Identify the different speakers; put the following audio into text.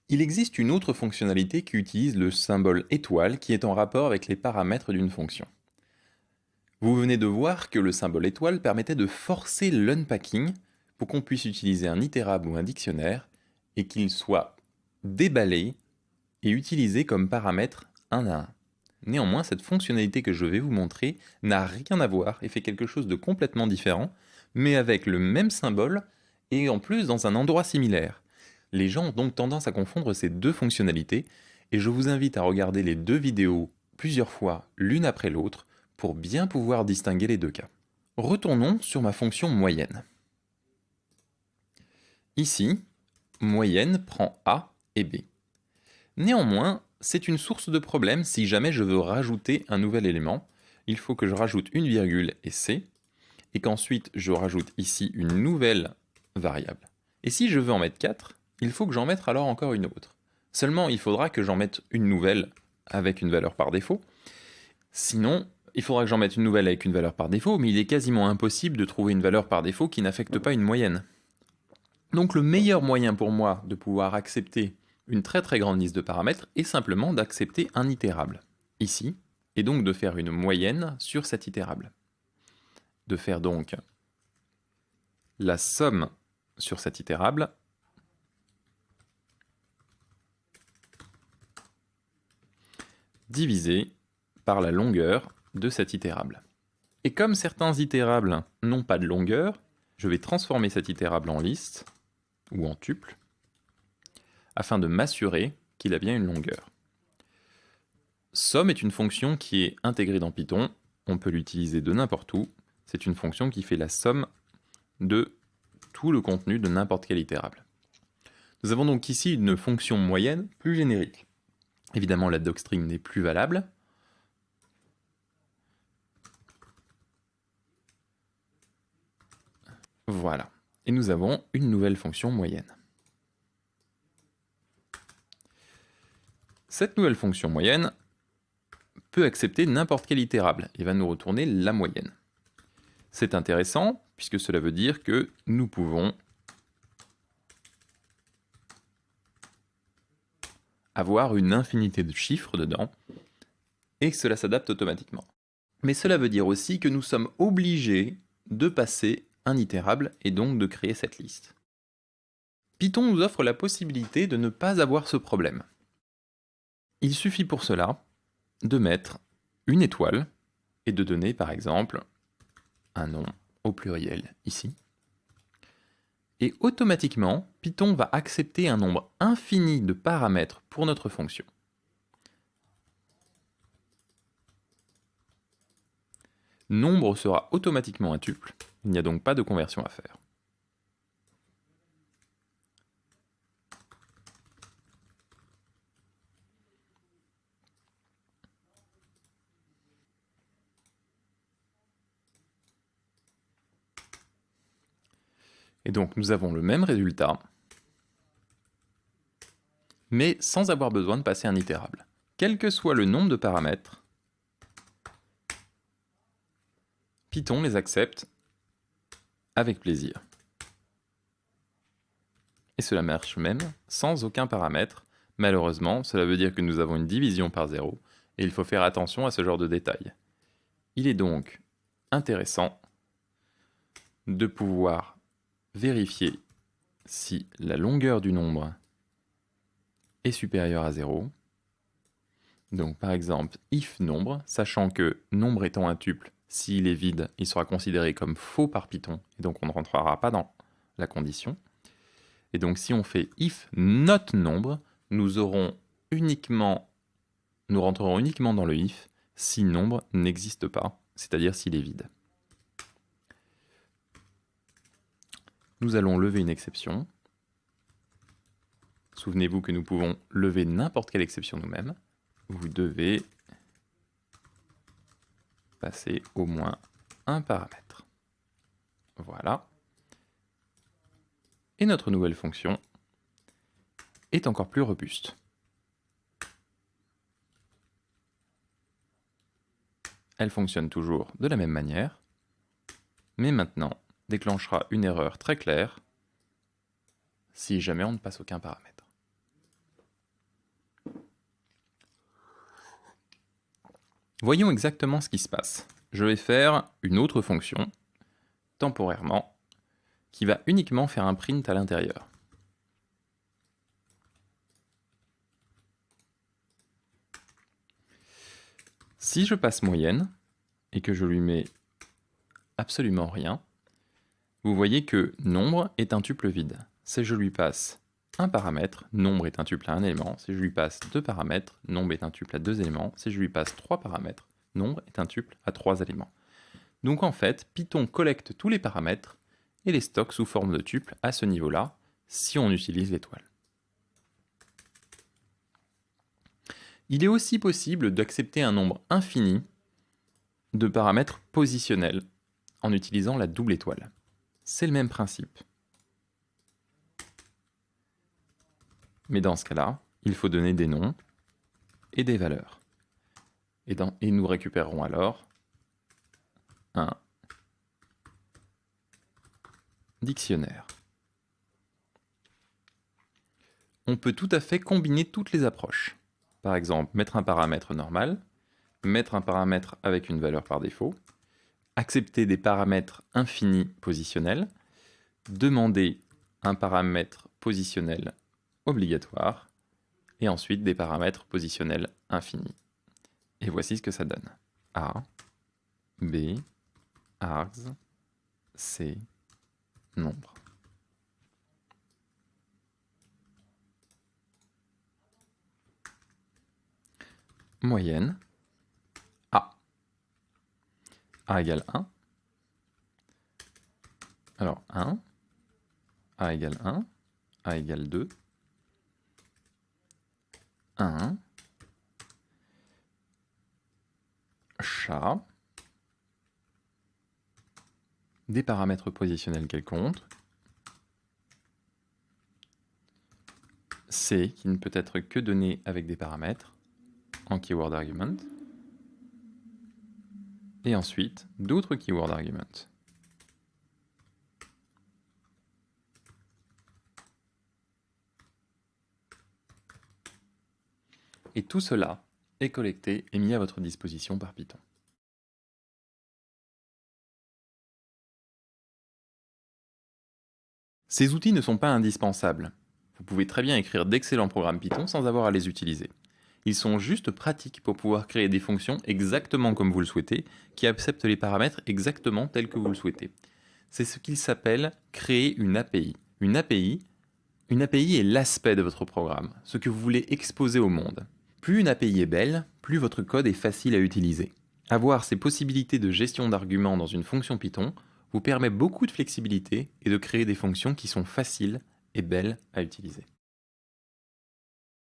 Speaker 1: Il existe une autre fonctionnalité qui utilise le symbole étoile qui est en rapport avec les paramètres d'une fonction. Vous venez de voir que le symbole étoile permettait de forcer l'unpacking pour qu'on puisse utiliser un itérable ou un dictionnaire et qu'il soit déballé et utilisé comme paramètre un à un. Néanmoins, cette fonctionnalité que je vais vous montrer n'a rien à voir et fait quelque chose de complètement différent, mais avec le même symbole et en plus dans un endroit similaire. Les gens ont donc tendance à confondre ces deux fonctionnalités et je vous invite à regarder les deux vidéos plusieurs fois l'une après l'autre pour bien pouvoir distinguer les deux cas. Retournons sur ma fonction moyenne. Ici, moyenne prend A et B. Néanmoins, c'est une source de problème si jamais je veux rajouter un nouvel élément. Il faut que je rajoute une virgule et C, et qu'ensuite je rajoute ici une nouvelle variable. Et si je veux en mettre 4, il faut que j'en mette alors encore une autre. Seulement, il faudra que j'en mette une nouvelle avec une valeur par défaut. Sinon, il faudra que j'en mette une nouvelle avec une valeur par défaut, mais il est quasiment impossible de trouver une valeur par défaut qui n'affecte pas une moyenne. Donc le meilleur moyen pour moi de pouvoir accepter une très très grande liste de paramètres est simplement d'accepter un itérable, ici, et donc de faire une moyenne sur cet itérable. De faire donc la somme sur cet itérable divisé par la longueur de cet itérable. Et comme certains itérables n'ont pas de longueur, je vais transformer cet itérable en liste, ou en tuple, afin de m'assurer qu'il a bien une longueur. Somme est une fonction qui est intégrée dans Python, on peut l'utiliser de n'importe où, c'est une fonction qui fait la somme de tout le contenu de n'importe quel itérable. Nous avons donc ici une fonction moyenne plus générique. Évidemment, la docstring n'est plus valable. Voilà. Et nous avons une nouvelle fonction moyenne. Cette nouvelle fonction moyenne peut accepter n'importe quel itérable et va nous retourner la moyenne. C'est intéressant puisque cela veut dire que nous pouvons avoir une infinité de chiffres dedans et que cela s'adapte automatiquement. Mais cela veut dire aussi que nous sommes obligés de passer un itérable et donc de créer cette liste. Python nous offre la possibilité de ne pas avoir ce problème. Il suffit pour cela de mettre une étoile et de donner par exemple un nom au pluriel ici. Et automatiquement, Python va accepter un nombre infini de paramètres pour notre fonction. Nombre sera automatiquement un tuple, il n'y a donc pas de conversion à faire. Et donc nous avons le même résultat, mais sans avoir besoin de passer un itérable. Quel que soit le nombre de paramètres, Python les accepte avec plaisir. Et cela marche même sans aucun paramètre. Malheureusement, cela veut dire que nous avons une division par 0, et il faut faire attention à ce genre de détails. Il est donc intéressant de pouvoir vérifier si la longueur du nombre est supérieure à 0. Donc par exemple, if nombre, sachant que nombre étant un tuple, s'il est vide, il sera considéré comme faux par Python, et donc on ne rentrera pas dans la condition. Et donc si on fait if not nombre, nous rentrerons uniquement dans le if si nombre n'existe pas, c'est-à-dire s'il est vide. Nous allons lever une exception. Souvenez-vous que nous pouvons lever n'importe quelle exception nous-mêmes. Vous devez passer au moins un paramètre. Voilà. Et notre nouvelle fonction est encore plus robuste. Elle fonctionne toujours de la même manière, mais maintenant déclenchera une erreur très claire si jamais on ne passe aucun paramètre. Voyons exactement ce qui se passe. Je vais faire une autre fonction, temporairement, qui va uniquement faire un print à l'intérieur. Si je passe moyenne, et que je lui mets absolument rien, vous voyez que nombre est un tuple vide. Si je lui passe un paramètre, nombre est un tuple à un élément. Si je lui passe deux paramètres, nombre est un tuple à deux éléments. Si je lui passe trois paramètres, nombre est un tuple à trois éléments. Donc en fait, Python collecte tous les paramètres et les stocke sous forme de tuples à ce niveau-là, si on utilise l'étoile. Il est aussi possible d'accepter un nombre infini de paramètres positionnels en utilisant la double étoile. C'est le même principe. Mais dans ce cas-là, il faut donner des noms et des valeurs. Et nous récupérerons alors un dictionnaire. On peut tout à fait combiner toutes les approches. Par exemple, mettre un paramètre normal, mettre un paramètre avec une valeur par défaut, accepter des paramètres infinis positionnels, demander un paramètre positionnel obligatoire, et ensuite des paramètres positionnels infinis. Et voici ce que ça donne. A, B, args, C, nombre. Moyenne, A. A égale 1. Alors 1, A égale 1, A égale 2, 1, chat, des paramètres positionnels qu'elle compte, C qui ne peut être que donné avec des paramètres en keyword argument, et ensuite d'autres keyword arguments. Et tout cela est collecté et mis à votre disposition par Python. Ces outils ne sont pas indispensables. Vous pouvez très bien écrire d'excellents programmes Python sans avoir à les utiliser. Ils sont juste pratiques pour pouvoir créer des fonctions exactement comme vous le souhaitez, qui acceptent les paramètres exactement tels que vous le souhaitez. C'est ce qu'il s'appelle créer une API. Une API est l'aspect de votre programme, ce que vous voulez exposer au monde. Plus une API est belle, plus votre code est facile à utiliser. Avoir ces possibilités de gestion d'arguments dans une fonction Python vous permet beaucoup de flexibilité et de créer des fonctions qui sont faciles et belles à utiliser.